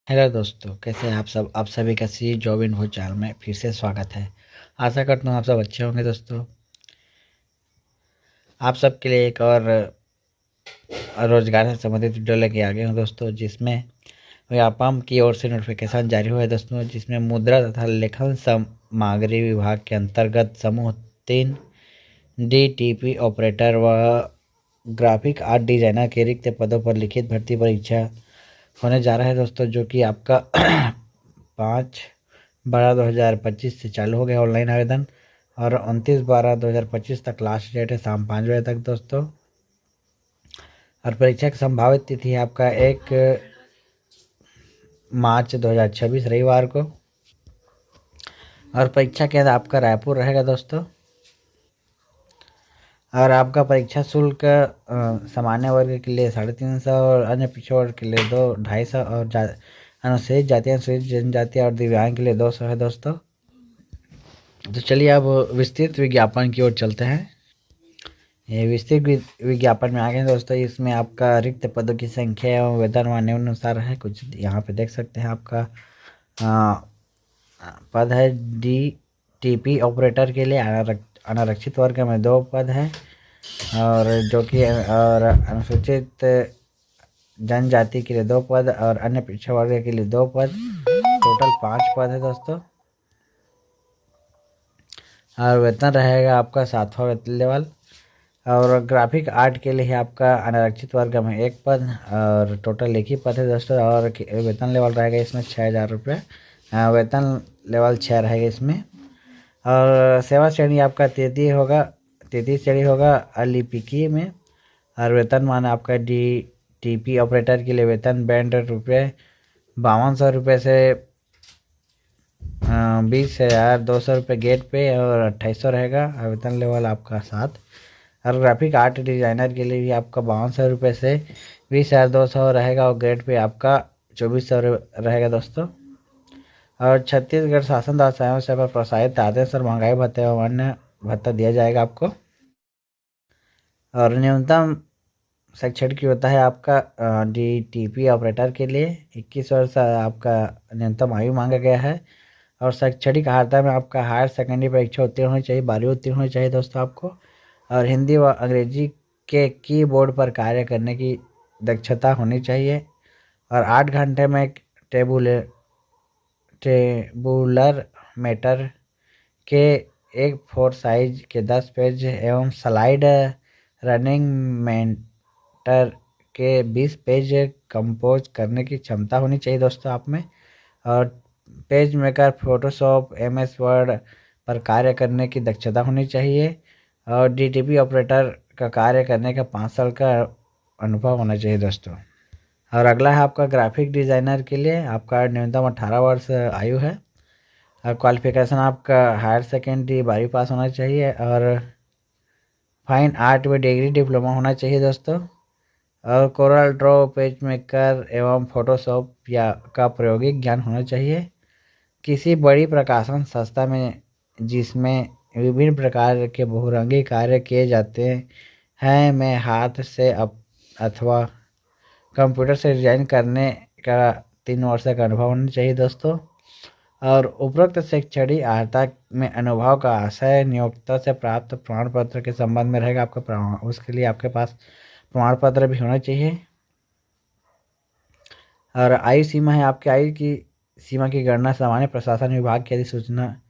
Hello दोस्तों, कैसे हैं आप सब। आप सभी का सी जॉब इन्फो चैनल में फिर से स्वागत है। आशा करता हूँ आप सब अच्छे होंगे दोस्तों। आप सबके लिए एक और रोजगार से संबंधित वीडियो लेके आ गए हूँ दोस्तों, जिसमें व्यापम की ओर से नोटिफिकेशन जारी हुआ है दोस्तों, जिसमें मुद्रा तथा लेखन सामग्री विभाग के अंतर्गत समूह 3 डीटीपी ऑपरेटर व ग्राफिक आर्ट डिजाइनर के रिक्त पदों पर लिखित भर्ती परीक्षा होने जा रहा है दोस्तों, जो कि आपका 5/12/2025 से चालू हो गया ऑनलाइन आवेदन। और 29/12/2025 तक लास्ट डेट है, शाम 5 बजे तक दोस्तों। और परीक्षा की संभावित तिथि है आपका 1 मार्च 2026 रविवार को। और परीक्षा केंद्र आपका रायपुर रहेगा दोस्तों। और आपका परीक्षा शुल्क सामान्य वर्ग के लिए 350 और अन्य पिछड़े वर्ग के लिए 250 और अनुसूचित जाति, अनुसूचित जनजाति और दिव्यांग के लिए 200 है दोस्तों। तो चलिए अब विस्तृत विज्ञापन की ओर चलते हैं। ये विस्तृत विज्ञापन में आ गए दोस्तों। इसमें आपका रिक्त पदों की संख्या एवं वेतन व निम्नानुसार है। कुछ यहाँ पे देख सकते हैं। आपका पद है DTP ऑपरेटर के लिए अनारक्षित वर्ग में 2 पद है, और जो कि और अनुसूचित जनजाति के लिए 2 पद और अन्य पिछड़ा वर्ग के लिए 2 पद, टोटल 5 पद है दोस्तों। और वेतन रहेगा आपका 7वां वेतन लेवल। और ग्राफिक आर्ट के लिए आपका अनारक्षित वर्ग में 1 पद और टोटल 1 ही पद है दोस्तों। और वेतन लेवल रहेगा इसमें 6,000 रुपये। वेतन लेवल 6 रहेगा इसमें। और सेवा श्रेणी आपका 33 श्रेणी होगा अलिपिकी में। और वेतन मान आपका DTP ऑपरेटर के लिए वेतन बैंड रुपये 5200 से 20,200 गेट पे और 2800 रहेगा। वेतन लेवल आपका 7। और ग्राफिक आर्ट डिजाइनर के लिए भी आपका 5200 से 20,200 रहेगा और ग्रेड पे आपका 2400 रहेगा दोस्तों। और छत्तीसगढ़ शासन द्वारा स्वयं सेवा पर प्रोत्साहित आदेश और महंगाई भत्ते एवं अन्य भत्ता दिया जाएगा आपको। और न्यूनतम शैक्षणिक होता है आपका DTP ऑपरेटर के लिए 21 वर्ष आपका न्यूनतम आयु मांगा गया है। और शैक्षणिक अर्हता में आपका हायर सेकेंडरी परीक्षा उत्तीर्ण होनी चाहिए, 12वीं उत्तीर्ण होनी चाहिए दोस्तों आपको। और हिंदी व अंग्रेजी के कीबोर्ड पर कार्य करने की दक्षता होनी चाहिए। और 8 घंटे में टेबुलर मैटर के A4 साइज के 10 पेज एवं स्लाइड रनिंग मैटर के 20 पेज कंपोज करने की क्षमता होनी चाहिए दोस्तों आप में। और page maker, Photoshop, MS word पर कार्य करने की दक्षता होनी चाहिए। और DTP ऑपरेटर का कार्य करने का 5 साल का अनुभव होना चाहिए दोस्तों। और अगला है आपका ग्राफिक डिज़ाइनर के लिए आपका न्यूनतम 18 वर्ष आयु है। और क्वालिफिकेशन आपका हायर सेकेंडरी 12वीं पास होना चाहिए और फाइन आर्ट में डिग्री डिप्लोमा होना चाहिए दोस्तों। और कोरल ड्रॉ, पेज मेकर एवं फोटोशॉप या का प्रायोगिक ज्ञान होना चाहिए। किसी बड़ी प्रकाशन संस्था में जिसमें विभिन्न प्रकार के बहुरंगी कार्य किए जाते हैं में हाथ से अथवा कंप्यूटर से डिजाइन करने का 3 वर्ष का अनुभव होना चाहिए दोस्तों। और उपरोक्त शैक्षणिक अर्हता में अनुभव का आशय नियोक्ता से प्राप्त प्रमाण पत्र के संबंध में रहेगा आपका प्रमाण। उसके लिए आपके पास प्रमाण पत्र भी होना चाहिए। और आयु सीमा है आपकी आयु की सीमा की गणना सामान्य प्रशासन विभाग की अधिसूचना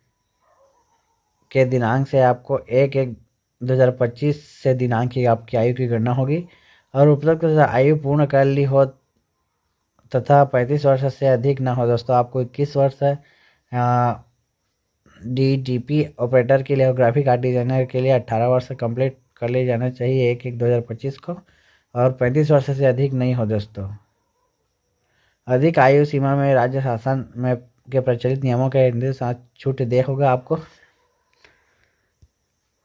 के दिनांक से आपको 1/1/2025 से दिनांक की आपकी आयु की गणना होगी। और उपरोक्त आयु पूर्ण कर ली हो तथा 35 वर्ष से अधिक ना हो दोस्तों, आपको 21 वर्ष DTP ऑपरेटर के लिए और ग्राफिक आर्ट डिजाइनर के लिए 18 वर्ष कंप्लीट कर ले जाना चाहिए 1/1/2025 को। और 35 वर्ष से अधिक नहीं हो दोस्तों। अधिक आयु सीमा में राज्य शासन में के प्रचलित नियमों के निर्देश छूट दे होगा आपको।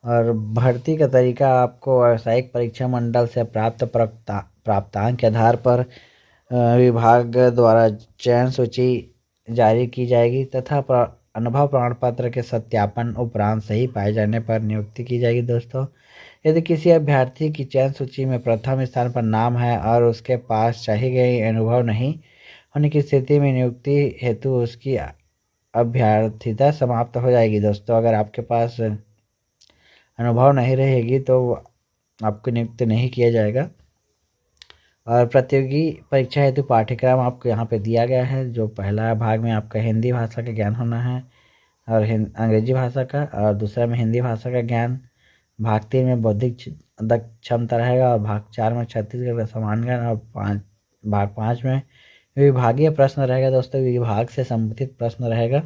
और भर्ती का तरीका आपको व्यावसायिक परीक्षा मंडल से प्राप्त प्राप्तांक के आधार पर विभाग द्वारा चयन सूची जारी की जाएगी तथा अनुभव प्रमाण पत्र के सत्यापन उपरांत सही पाए जाने पर नियुक्ति की जाएगी दोस्तों। यदि किसी अभ्यर्थी की चयन सूची में प्रथम स्थान पर नाम है और उसके पास चाहिए गई अनुभव नहीं होने की स्थिति में नियुक्ति हेतु उसकी अभ्यर्थिता समाप्त हो जाएगी दोस्तों। अगर आपके पास अनुभव नहीं रहेगी तो आपको नियुक्त नहीं किया जाएगा। और प्रतियोगी परीक्षा हेतु पाठ्यक्रम आपको यहाँ पे दिया गया है। जो पहला भाग में आपका हिंदी भाषा का ज्ञान होना है और अंग्रेजी भाषा का, और दूसरा में हिंदी भाषा का ज्ञान। भाग 3 में बौद्धिक क्षमता रहेगा, और भाग 4 में छत्तीसगढ़ का समान ज्ञान, और भाग 5 में विभागीय प्रश्न रहेगा दोस्तों, विभाग से संबंधित प्रश्न रहेगा।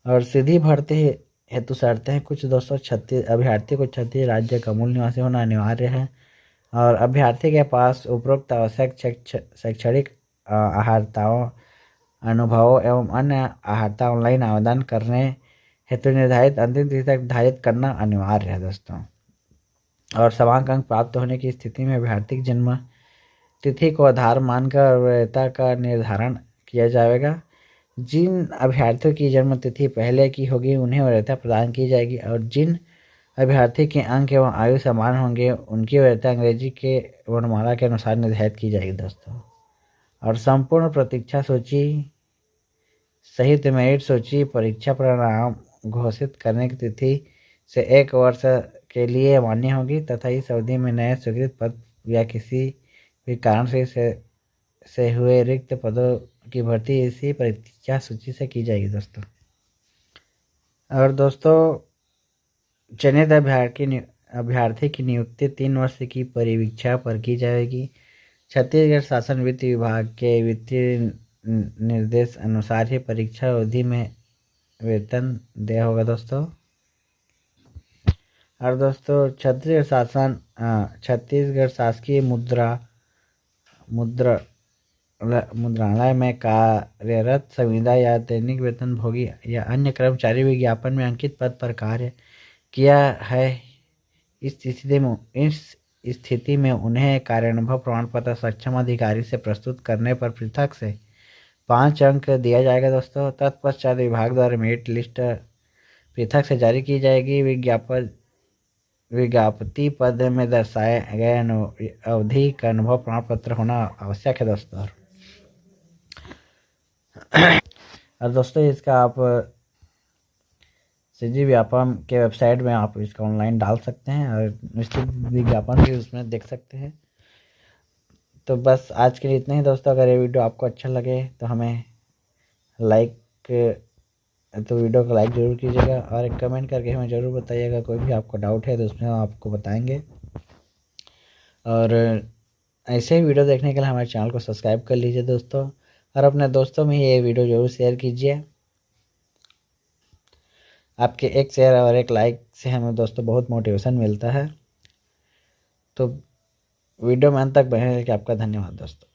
और सीधी भर्ती हेतु शर्तें हैं कुछ दोस्तों। अभ्यर्थी को छत्तीस राज्य का मूल निवासी होना अनिवार्य है, और अभ्यर्थी के पास उपरोक्त आवश्यक शैक्षणिक अहर्ताओं, अनुभवों एवं अन्य अहर्ता ऑनलाइन आवेदन करने हेतु निर्धारित अंतिम तिथि तक निर्धारित करना अनिवार्य है दोस्तों। और समांक अंक प्राप्त होने की स्थिति में अभ्यर्थी की जन्म तिथि को आधार मानकर वरीयता का निर्धारण किया जाएगा। जिन अभ्यर्थियों की जन्म तिथि पहले की होगी उन्हें वरीयता प्रदान की जाएगी, और जिन अभ्यर्थी के अंक एवं आयु समान होंगे उनकी वरीयता अंग्रेजी के वर्णमाला के अनुसार निर्धारित की जाएगी दोस्तों। और संपूर्ण प्रतीक्षा सूची सहित मेरिट सूची परीक्षा परिणाम घोषित करने की तिथि से 1 वर्ष के लिए मान्य होगी, तथा इस अवधि में नए स्वीकृत पद या किसी भी कारण से हुए रिक्त पदों की भर्ती इसी परीक्षा सूची से की जाएगी दोस्तों। और दोस्तों चयनित अभ्यर्थी की नियुक्ति 3 वर्ष की परिवीक्षा पर की जाएगी। छत्तीसगढ़ शासन वित्त विभाग के वित्तीय निर्देश अनुसार ही परीक्षा अवधि में वेतन दिया होगा दोस्तों। और दोस्तों छत्तीसगढ़ शासकीय मुद्रालय में कार्यरत संविदा या दैनिक वेतन भोगी या अन्य कर्मचारी विज्ञापन में अंकित पद पर कार्य किया है। इस स्थिति में उन्हें कार्यानुभव प्रमाण पत्र सक्षम अधिकारी से प्रस्तुत करने पर पृथक से 5 अंक दिया जाएगा दोस्तों। तत्पश्चात विभाग द्वारा मेरिट लिस्ट पृथक से जारी की जाएगी। विज्ञापति पद में दर्शाए गए अवधि का अनुभव प्रमाण पत्र होना आवश्यक है दोस्तों। और दोस्तों इसका आप सीजी व्यापम के वेबसाइट में आप इसका ऑनलाइन डाल सकते हैं और निश्चित विज्ञापन भी उसमें देख सकते हैं। तो बस आज के लिए इतना ही दोस्तों। अगर ये वीडियो आपको अच्छा लगे तो वीडियो को लाइक ज़रूर कीजिएगा, और एक कमेंट करके हमें ज़रूर बताइएगा। कोई भी आपको डाउट है तो उसमें हम आपको बताएंगे। और ऐसे ही वीडियो देखने के लिए हमारे चैनल को सब्सक्राइब कर लीजिए दोस्तों, और अपने दोस्तों में ये वीडियो ज़रूर शेयर कीजिए। आपके एक शेयर और एक लाइक से हमें दोस्तों बहुत मोटिवेशन मिलता है। तो वीडियो में अंत तक बने रहने के लिए आपका धन्यवाद दोस्तों।